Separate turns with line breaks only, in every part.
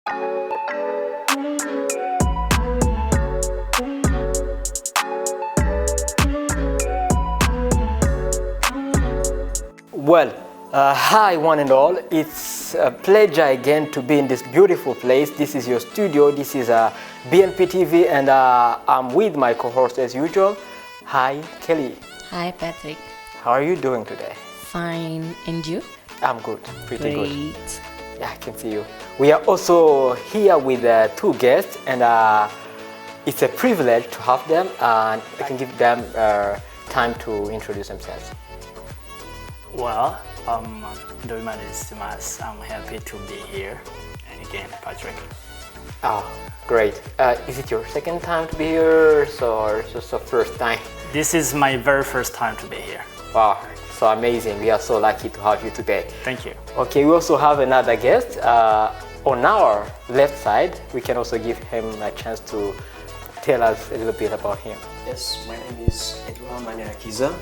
Well, hi one and all. It's a pleasure again to be in this beautiful place. This is your studio. This is BNP TV, and I'm with my co-host as usual. Hi, Kelly.
Hi, Patrick.
How are you doing today?
Fine. And you?
I'm good, pretty good.
Great.
Yeah, I can see you. We are also here with two guests, and it's a privilege to have them, and I can give them time to introduce themselves.
Well, Nduwimana is Dismas. I'm happy to be here. And again, Patrick.
Oh, great. Is it your second time to be here, or just the first time?
This is my very first time to be here.
Wow, so amazing. We are so lucky to have you today.
Thank you.
Okay, we also have another guest on our left side. We can also give him a chance to tell us a little bit about him.
Yes, my name is Edouard Manirakiza.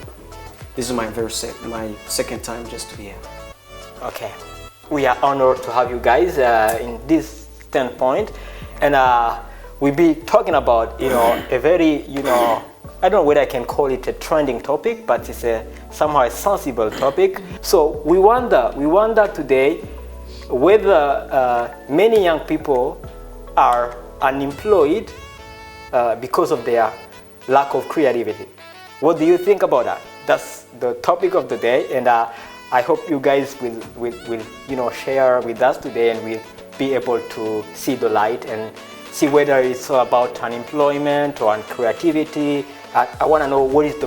This is my second time just to be here.
Okay, we are honored to have you guys in this standpoint, and we'll be talking about a very I don't know whether I can call it a trending topic, but it's somehow a sensible topic. So we wonder today whether many young people are unemployed because of their lack of creativity. What do you think about that? That's the topic of the day, and I hope you guys will share with us today, and we'll be able to see the light and see whether it's about unemployment or creativity. I want to know what is the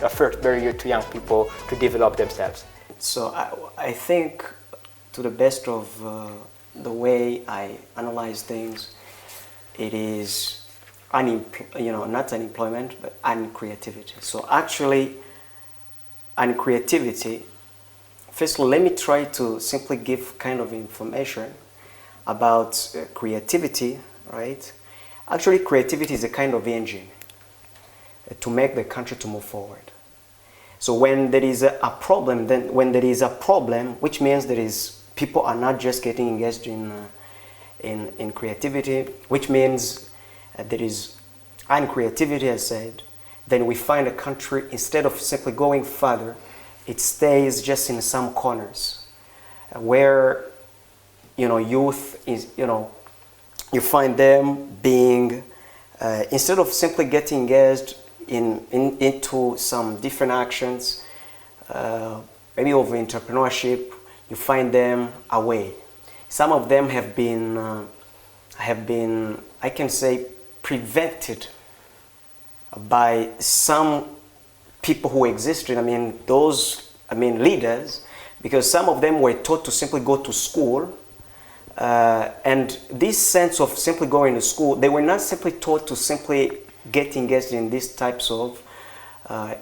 first barrier to young people to develop themselves.
So I think, to the best of the way I analyze things, it is not unemployment, but uncreativity. So actually, uncreativity. First, let me try to simply give kind of information about creativity, right? Actually, creativity is a kind of engine to make the country to move forward. So when there is a problem, which means people are not just getting engaged in creativity, which means there is uncreativity, I said, then we find a country, instead of simply going further, it stays just in some corners where youth is, you find them being, instead of simply getting engaged into some different actions, maybe of entrepreneurship, you find them away. Some of them have been, I can say, prevented by some people who existed, leaders, because some of them were taught to simply go to school, and this sense of simply going to school, they were not simply taught to simply get engaged in these types of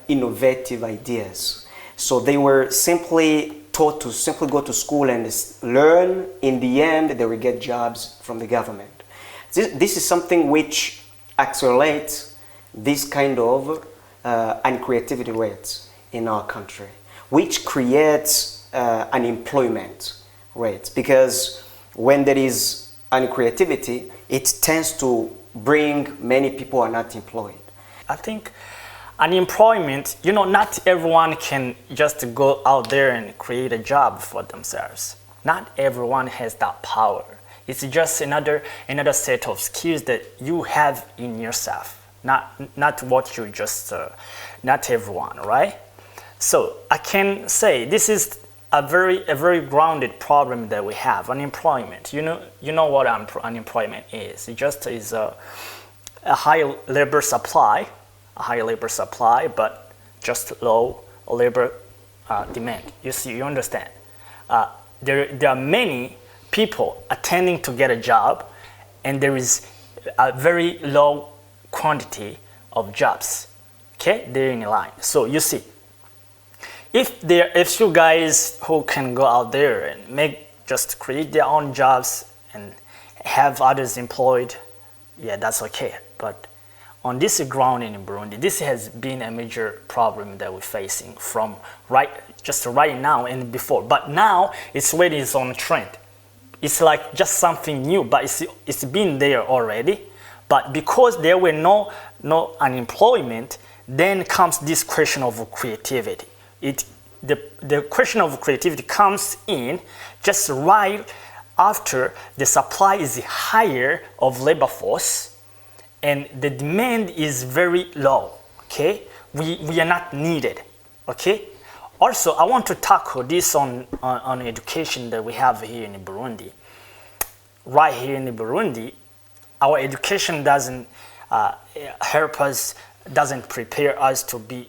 innovative ideas. So they were simply taught to simply go to school and learn. In the end, they will get jobs from the government. This is something which accelerates this kind of uncreativity rates in our country, which creates unemployment rates, because when there is uncreativity, it tends to bring many people are not employed.
I think unemployment, not everyone can just go out there and create a job for themselves. Not everyone has that power. It's just another set of skills that you have in yourself. Not what you just, not everyone, right? So I can say this is a very grounded problem that we have. Unemployment. You know what unemployment is. It just is a high labor supply, but just low labor demand. You understand? There are many people attending to get a job, and there is a very low quantity of jobs. Okay, they're in line. So you see, if you guys who can go out there and create their own jobs and have others employed, yeah, that's okay. But on this ground in Burundi, this has been a major problem that we're facing from right now and before. But now it's on trend. it's like just something new, but it's been there already. But because there were no unemployment, then comes this question of creativity. The question of creativity comes in just right after the supply is higher of labor force and the demand is very low. Okay, we are not needed. Okay. Also, I want to tackle this on education that we have here in Burundi. Right here in Burundi, our education doesn't help us, doesn't prepare us to be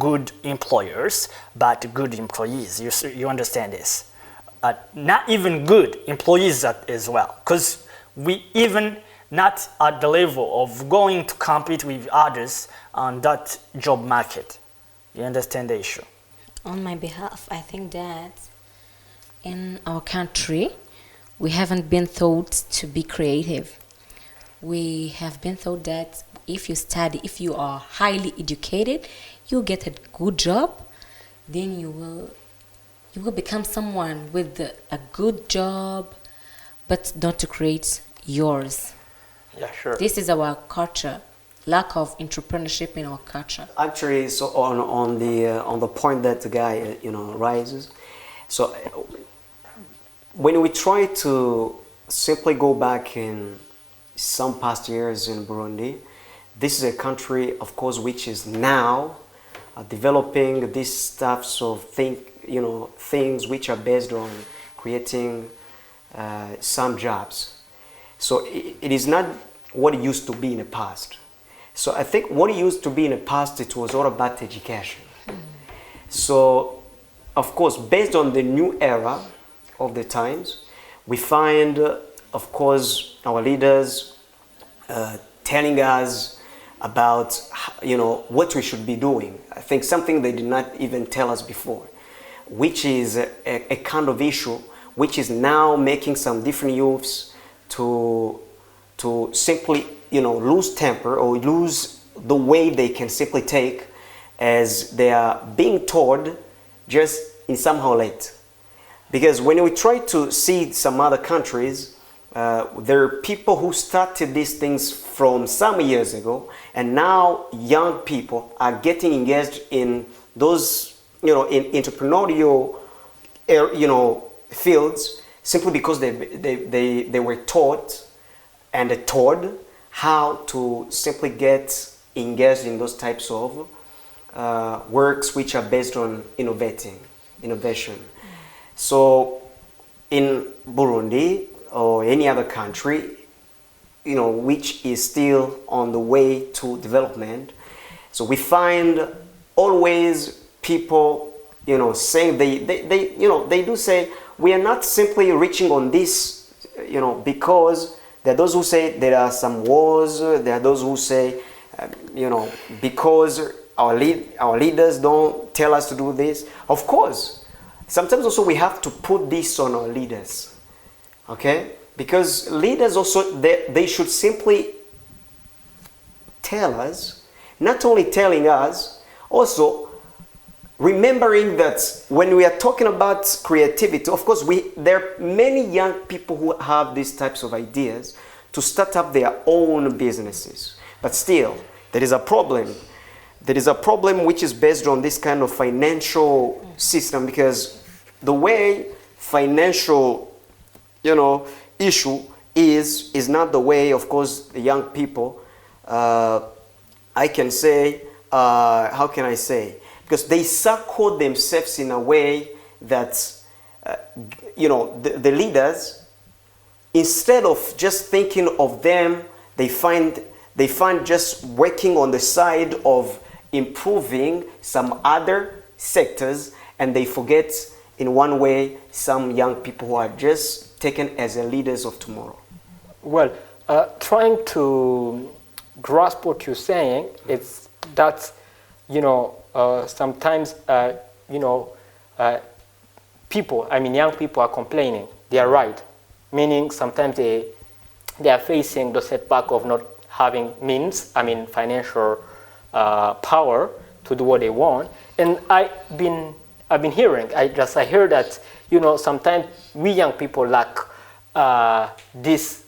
good employers, but good employees. You understand this? Not even good employees as well, because we even not at the level of going to compete with others on that job market. You understand the issue?
On my behalf, I think that in our country, we haven't been taught to be creative. We have been taught that if you study, if you are highly educated, you get a good job, then you will become someone with a good job, but not to create yours.
Yeah, sure.
This is our culture. Lack of entrepreneurship in our culture.
Actually, so on the point that the guy raises, so when we try to simply go back in some past years in Burundi, this is a country, of course, which is now developing these types of things which are based on creating some jobs. So it is not what it used to be in the past. So I think what it used to be in the past, it was all about education. So, of course, based on the new era of the times, we find, of course, our leaders telling us about, what we should be doing. I think something they did not even tell us before, which is a kind of issue which is now making some different youths to simply lose temper or lose the way they can simply take as they are being told just in somehow late. Because when we try to see some other countries, there are people who started these things from some years ago, and now young people are getting engaged in those, in entrepreneurial, fields simply because they were taught and taught how to simply get engaged in those types of works which are based on innovation. So in Burundi or any other country, which is still on the way to development, so we find always people, saying they do say we are not simply reaching on this, because there are those who say there are some wars. There are those who say, because our leaders don't tell us to do this. Of course, sometimes also we have to put this on our leaders, okay? Because leaders also, they should simply tell us, not only telling us, also remembering that when we are talking about creativity, of course, there are many young people who have these types of ideas to start up their own businesses. But still, there is a problem. There is a problem which is based on this kind of financial system, because the way financial, issue is not the way, of course, the young people, I can say, how can I say? Because they circle themselves in a way that, the leaders, instead of just thinking of them, they find just working on the side of improving some other sectors, and they forget in one way some young people who are just taken as the leaders of tomorrow.
Well, trying to grasp what you're saying, it's that, sometimes, people, young people are complaining. They are right. Meaning sometimes they are facing the setback of not having means, financial power to do what they want. And I've been hearing, I heard that, sometimes we young people lack this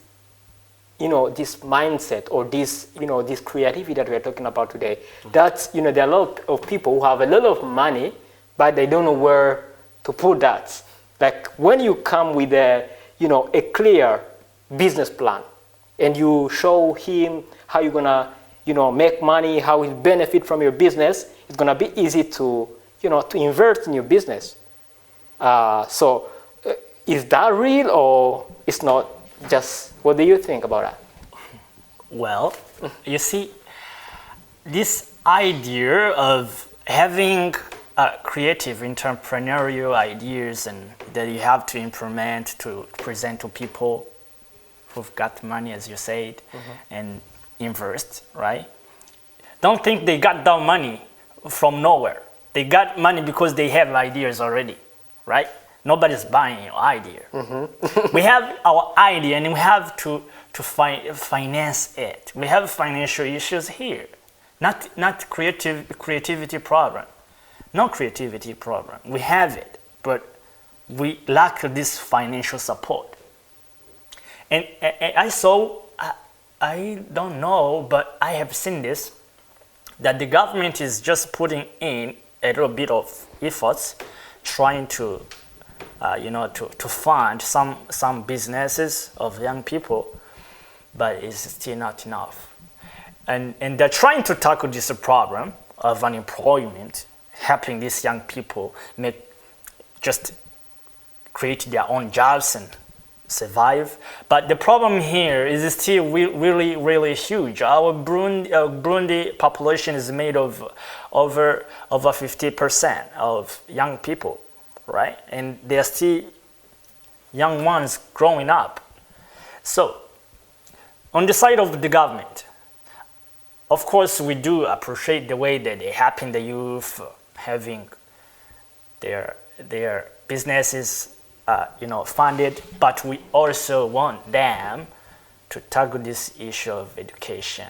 this mindset or this this creativity that we're talking about today. That's there are a lot of people who have a lot of money, but they don't know where to put that. Like when you come with a a clear business plan, and you show him how you're gonna make money, how he'll benefit from your business, it's gonna be easy to to invest in your business. So is that real or it's not? Just what do you think about that?
Well, you see, this idea of having creative entrepreneurial ideas and that you have to implement to present to people who've got money, as you said, and invest, right? Don't think they got that money from nowhere. They got money because they have ideas already, right? Nobody's buying your idea. We have our idea and we have to finance it. We have financial issues here, not creativity problem. No creativity problem. We have it, but we lack this financial support. And I don't know, but I have seen this, that the government is just putting in a little bit of efforts trying to to fund some businesses of young people, but it's still not enough. And they're trying to tackle this problem of unemployment, helping these young people just create their own jobs and survive. But the problem here is still really, really huge. Our Burundi population is made of over 50% of young people, right? And there are still young ones growing up. So, on the side of the government, of course, we do appreciate the way that they helping the youth having their businesses, funded, but we also want them to tackle this issue of education.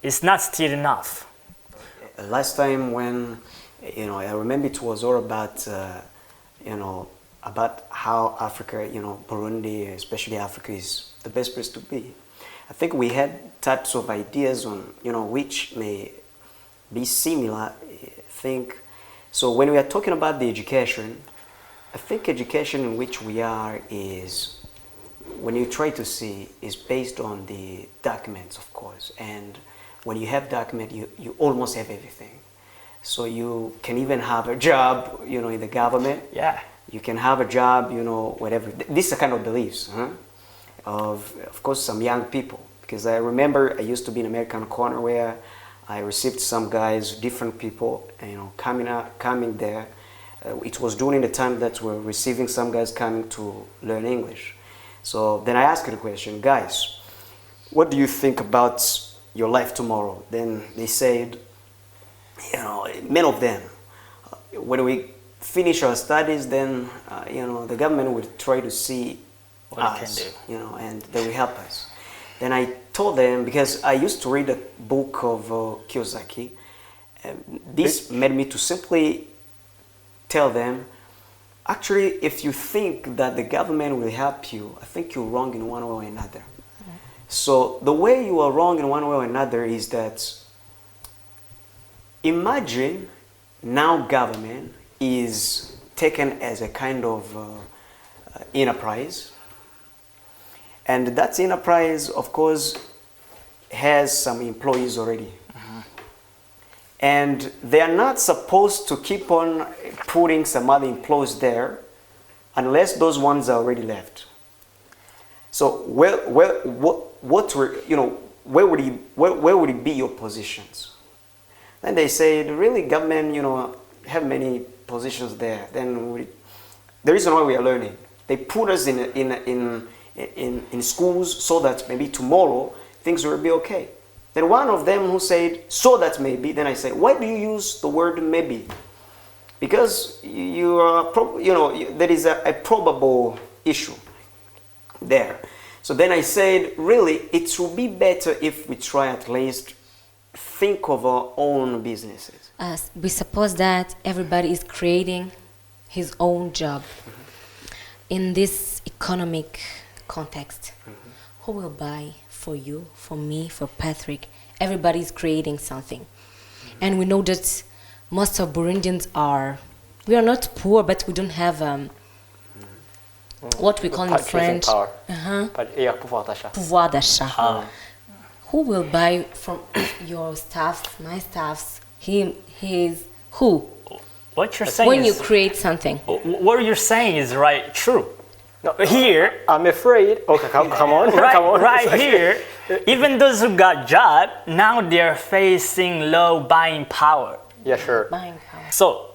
It's not still enough.
Last time when I remember it was all about about how Africa, Burundi, especially Africa, is the best place to be. I think we had types of ideas on which may be similar. I think so. When we are talking about the education, I think education in which we are is, when you try to see, is based on the documents, of course. And when you have document, you almost have everything. So you can even have a job, in the government.
Yeah.
You can have a job, whatever. These are kind of beliefs, of course, some young people. Because I remember I used to be in American Corner where I received some guys, different people, coming there. It was during the time that we're receiving some guys coming to learn English. So then I asked the question, guys, what do you think about your life tomorrow? Then they said, many of them, when we finish our studies, then the government will try to see
what
us,
it can do.
and they will help us. Then I told them, because I used to read a book of Kiyosaki, this made me to simply tell them, actually, if you think that the government will help you, I think you're wrong in one way or another. So the way you are wrong in one way or another is that, imagine now government is taken as a kind of enterprise. And that enterprise, of course, has some employees already. And they are not supposed to keep on putting some other employees there unless those ones are already left. So where would it be your positions? Then they said, really, government, have many positions there. Then the reason why we are learning, they put us in schools so that maybe tomorrow things will be okay. Then one of them who said, so that maybe, then I said, why do you use the word maybe? Because there is a probable issue there. So then I said, really, it will be better if we try at least think of our own businesses.
We suppose that everybody is creating his own job. in this economic context, who will buy for you, for me, for Patrick? Everybody's creating something. And we know that most of Burundians we are not poor, but we don't have what we call in
Purchasing
French,
power. Pouvoir d'achat.
pouvoir d'achat. Who will buy from your staff, my staffs, his, who?
What you're saying
When you
is,
create something.
what you're saying is right, true.
No,
Here,
I'm afraid. Okay, come on.
right,
Come on.
right here, even those who got job, now they're facing low buying power.
Yeah, sure.
Buying power.
So,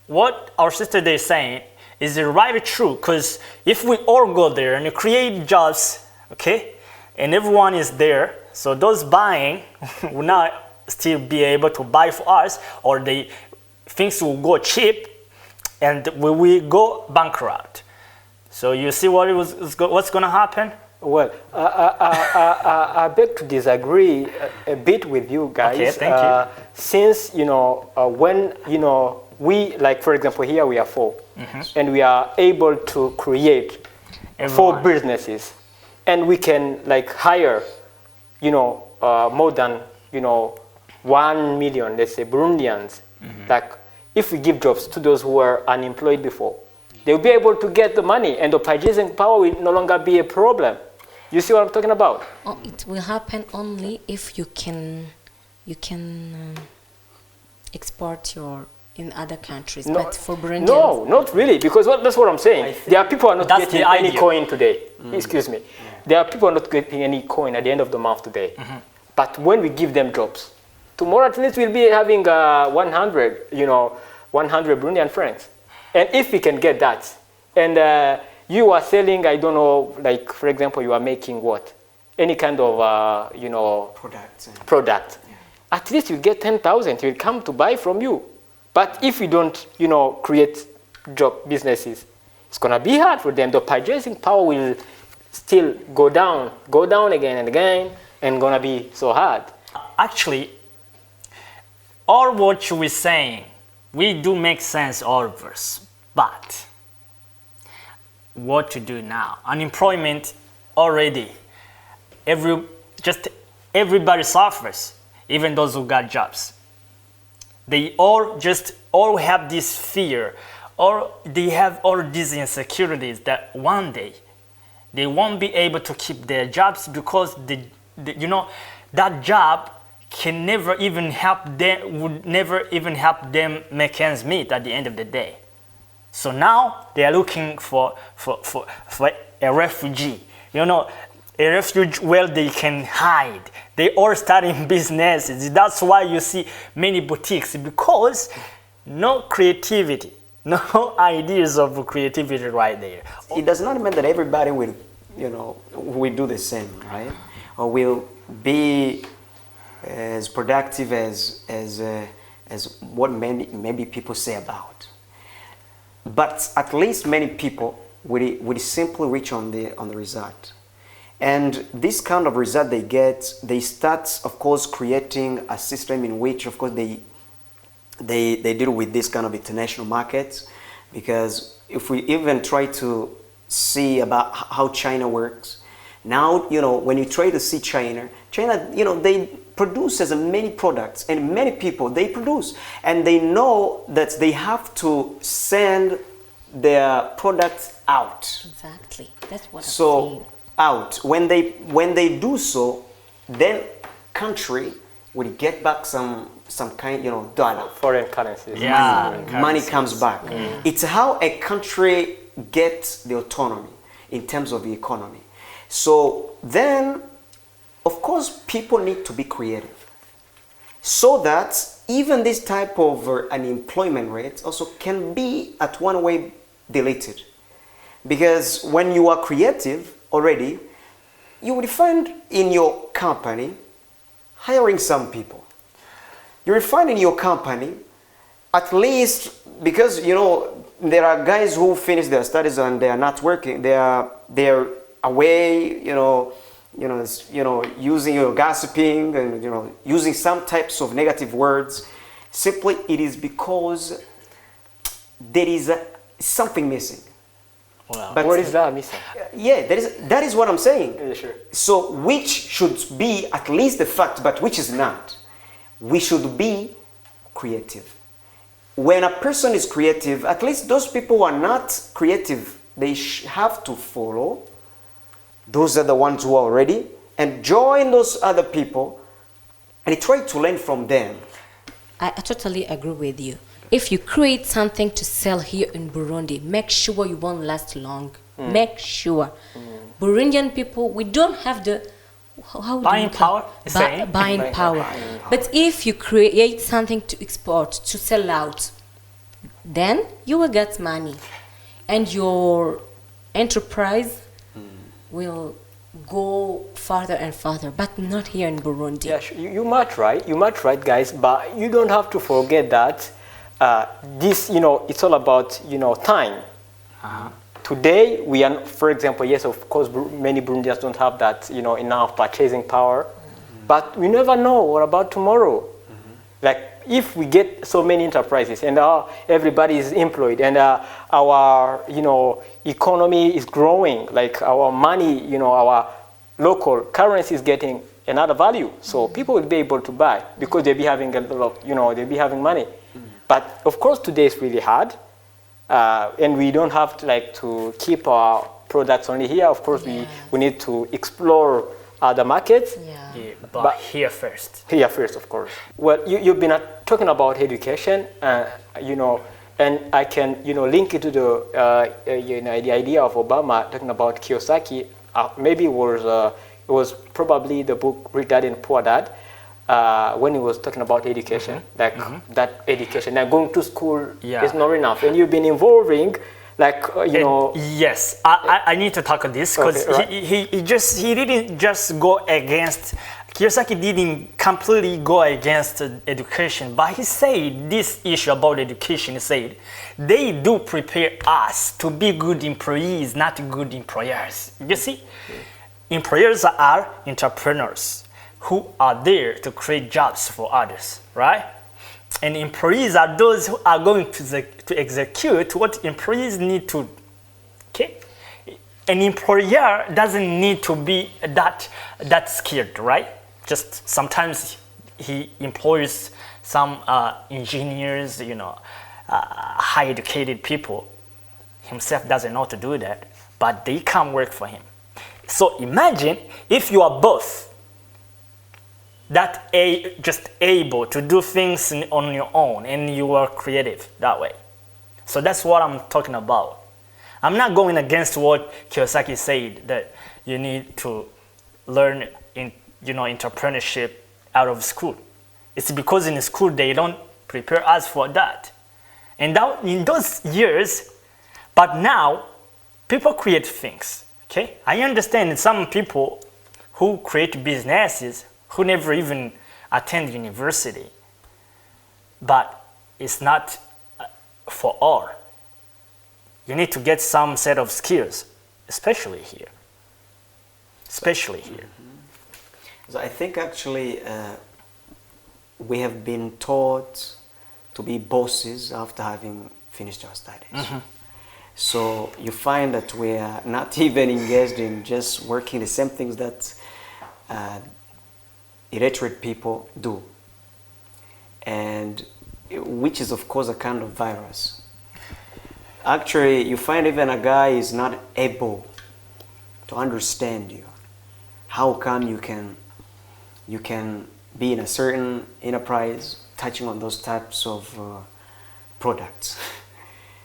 what our sister there is saying is right true, because if we all go there and create jobs, okay, and everyone is there, so those buying will not still be able to buy for us, or things will go cheap, and we go bankrupt. So you see what's going to happen?
Well, I beg to disagree a bit with you guys.
Okay, thank you.
Since, when, we, like, for example, here we are 4, and we are able to create 4 businesses, and we can, like, hire, more than, 1 million, let's say, Burundians. Like, if we give jobs to those who were unemployed before, they'll be able to get the money, and the purchasing power will no longer be a problem. You see what I'm talking about?
Oh, it will happen only if you can export in other countries.
No,
but for Burundians,
no, not really, because that's what I'm saying. There are people who are not
That's
getting
the
any
idea.
coin today. Excuse me. There are people who are not getting any coin at the end of the month today. But when we give them jobs, tomorrow at least we'll be having 100 Burundian francs. And if we can get that, and you are selling, I don't know, like, for example, you are making what? Any kind of, product.
Yeah.
At least you get 10,000, will come to buy from you. But if you don't, create job businesses, it's going to be hard for them. The purchasing power will still go down again and again, and going to be so hard.
Actually, all what you were saying, we do make sense, all of us. But what to do now? Unemployment already. Everybody suffers, even those who got jobs. They all have this fear, or they have all these insecurities that one day they won't be able to keep their jobs, because that job can never even help them make ends meet at the end of the day. So now they are looking for a refugee, a refuge where they can hide. They all starting businesses. That's why you see many boutiques, because no creativity, no ideas of creativity right there.
It does not mean that everybody will do the same, right? Or will be as productive as what maybe people say about. But at least many people will simply reach on the result. And this kind of result they get, they start, of course, creating a system in which, of course, they deal with this kind of international markets. Because if we even try to see about how China works, now, when you try to see China, they produce as many products, and many people they produce, and they know that they have to send their products out.
exactly. That's what I'm
So
saying.
out. When they do so, then country will get back some kind, dollar.
Foreign currencies.
Yeah.
Money comes back. It's how a country gets the autonomy in terms of the economy. So then, of course, people need to be creative, so that even this type of unemployment rate also can be at one way deleted. Because when you are creative already, you will find in your company hiring some people. You will find in your company, at least, because there are guys who finish their studies and they are not working. They're away, using gossiping and using some types of negative words. Simply, it is because there is something missing.
Well,
But
What is that, Misa?
yeah, that is what I'm saying.
Yeah, sure.
So which should be at least the fact, but which is not? We should be creative. When a person is creative, at least those people who are not creative, they have to follow. Those are the ones who are already, and join those other people and try to learn from them.
I totally agree with you. If you create something to sell here in Burundi, make sure you won't last long. Make sure. Burundian people, we don't have the how do
Buying
you call-
power, you're saying?
buying power. But if you create something to export, to sell out, then you will get money, and your enterprise will go farther and farther. But not here in Burundi.
Yeah, you might right. You might right, guys. But you don't have to forget that this, it's all about, time. Today, we are, for example, yes, of course, many Burundians don't have that, enough purchasing power. But we never know what about tomorrow. Like, if we get so many enterprises and everybody is employed and our, economy is growing, like our money, our local currency is getting another value. So people will be able to buy because they'll be having a lot of, they'll be having money. But of course, today is really hard. And we don't have to keep our products only here. Of course, we need to explore other markets.
Yeah.
But here first.
Here first, of course. Well, you've been talking about education, and I can, link it to the idea of Obama talking about Kiyosaki. Maybe it was probably the book Rich Dad and Poor Dad. When he was talking about education, that education, like going to school is not enough, and you've been involving,
Yes, I need to talk on this because he didn't just go against. Kiyosaki didn't completely go against education, but he said this issue about education. He said they do prepare us to be good employees, not good employers. You see, employers are entrepreneurs who are there to create jobs for others, right? And employees are those who are going to execute what employees need to, okay? An employer doesn't need to be that skilled, right? Just sometimes he employs some engineers, high educated people. Himself doesn't know to do that, but they come work for him. So imagine if you are both just able to do things on your own and you are creative that way. So that's what I'm talking about. I'm not going against what Kiyosaki said, that you need to learn entrepreneurship out of school. It's because in school they don't prepare us for that. And that, in those years, but now people create things. Okay, I understand some people who create businesses who never even attend university, but it's not for all. You need to get some set of skills, especially here.
So I think actually we have been taught to be bosses after having finished our studies. So you find that we are not even engaged in just working the same things that illiterate people do, and which is of course a kind of virus. Actually, you find even a guy is not able to understand you. How come you can be in a certain enterprise touching on those types of products,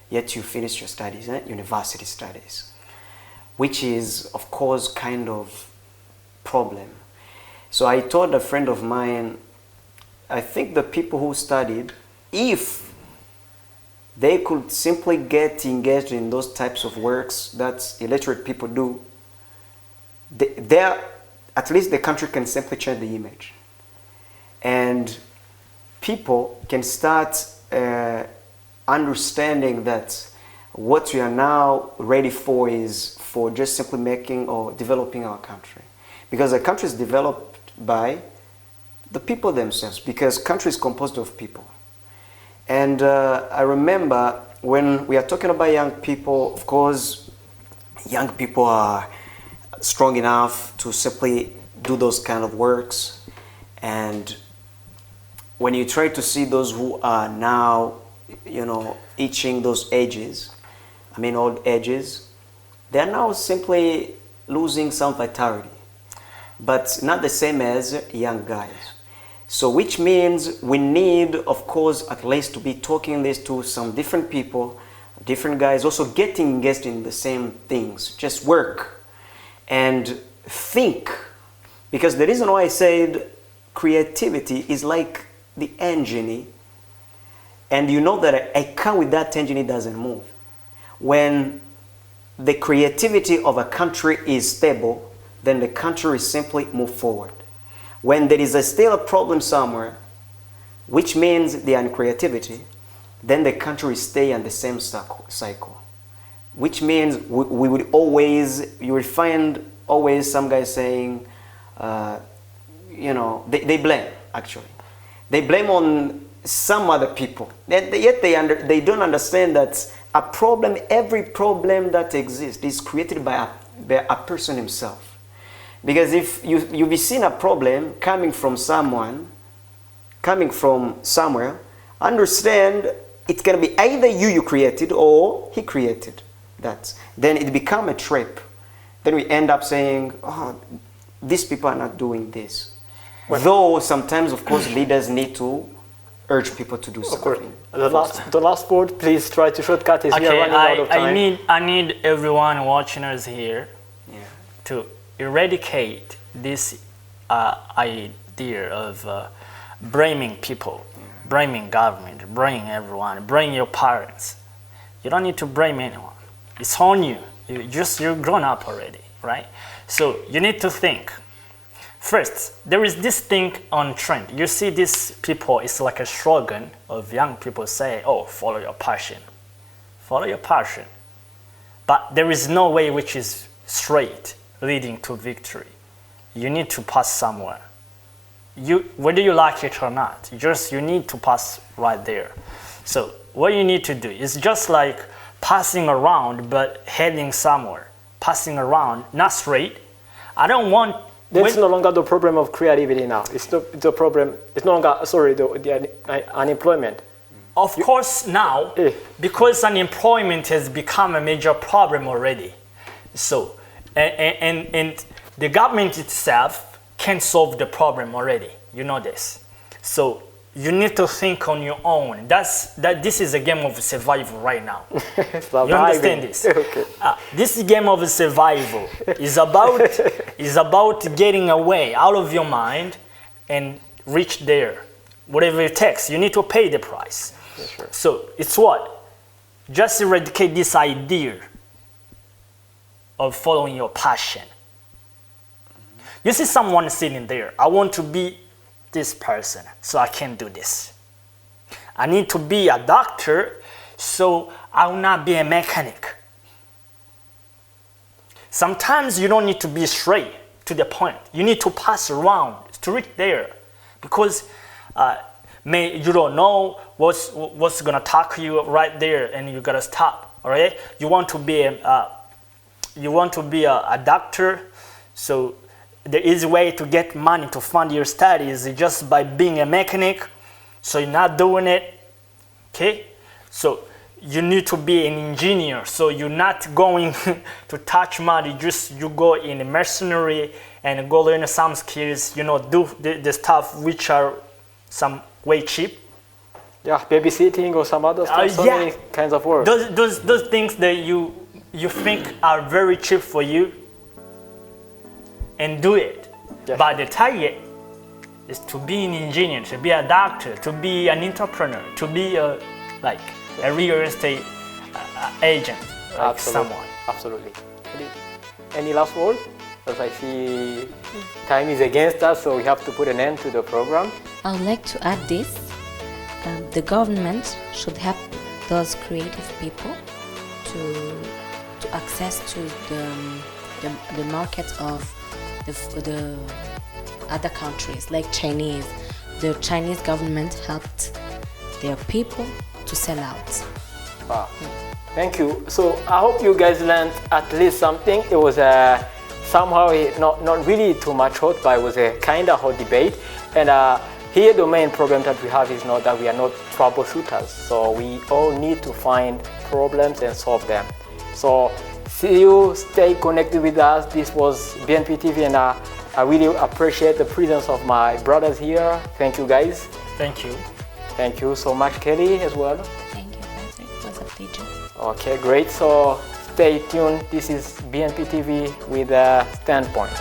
yet you finish your studies, university studies, which is of course kind of problem. So I told a friend of mine, I think the people who studied, if they could simply get engaged in those types of works that illiterate people do, at least the country can simply change the image. And people can start understanding that what we are now ready for is for just simply making or developing our country. Because the country is developed by the people themselves, because country is composed of people. And I remember when we are talking about young people, of course, young people are strong enough to simply do those kind of works. And when you try to see those who are now, reaching those ages, old ages, they're now simply losing some vitality, but not the same as young guys. So which means we need, of course, at least to be talking this to some different people, different guys, also getting engaged in the same things, just work and think. Because the reason why I said creativity is like the engine, and you know that a car with that engine, it doesn't move. When the creativity of a country is stable, then the country simply move forward. When there is still a problem somewhere, which means the uncreativity, then the country stay in the same cycle. Which means we would always, you will find always some guys saying, they blame, actually. They blame on some other people. Yet they don't understand that every problem that exists is created by a person himself. Because if you'll be seeing a problem coming from somewhere, understand it can be either you created or he created that. Then it become a trap. Then we end up saying, these people are not doing this. Though sometimes, of course, leaders need to urge people to do something.
The last word, please try to shortcut as we are running out of time.
I need everyone watching us here to eradicate this idea of blaming people, blaming government, blaming everyone, blaming your parents. You don't need to blame anyone. It's on you. You're grown up already, right? So you need to think. First, there is this thing on trend. You see these people, it's like a slogan of young people say, follow your passion. Follow your passion. But there is no way which is straight leading to victory. You need to pass somewhere. Whether you like it or not, you need to pass right there. So what you need to do is just like passing around but heading somewhere. Passing around, not straight. I don't want...
That's no longer the problem of creativity now. It's the problem. It's no longer, the unemployment.
Of course now, because unemployment has become a major problem already. So, and the government itself can solve the problem already. You know this. So you need to think on your own. This is a game of survival right now. You understand this?
Okay.
This game of survival is about getting away out of your mind and reach there. Whatever it takes, you need to pay the price.
Yeah, sure.
So it's what? Just eradicate this idea of following your passion. You see someone sitting there, I want to be this person, so I can do this. I need to be a doctor, so I will not be a mechanic. Sometimes you don't need to be straight to the point. You need to pass around to reach there, because you don't know what's gonna attack you right there, and you gotta stop. All right? You want to be a doctor, so the easy way to get money to fund your studies is just by being a mechanic. So you're not doing it, okay? So you need to be an engineer. So you're not going to touch money. You go in a mercenary and go learn some skills. Do the stuff which are some way cheap.
Yeah, babysitting or some other stuff. Many kinds of work.
Those things that you think are very cheap for you. And do it. Yes. But the target is to be an engineer, to be a doctor, to be an entrepreneur, to be a real estate agent, like someone.
Absolutely. Any last word? Because I see time is against us, so we have to put an end to the program.
I would like to add this. The government should help those creative people to access to the market of the other countries, like Chinese. The Chinese government helped their people to sell out.
Wow. Thank you. So I hope you guys learned at least something. It was somehow not really too much hot, but it was a kind of hot debate. And here the main problem that we have is not that we are not troubleshooters. So we all need to find problems and solve them. So see you, stay connected with us. This was BNP TV, and I really appreciate the presence of my brothers here. Thank you guys.
Thank you.
Thank you so much, Kelly, as well.
Thank you, Patrick. It was a pleasure.
Okay, great. So stay tuned. This is BNP TV with a Standpoint.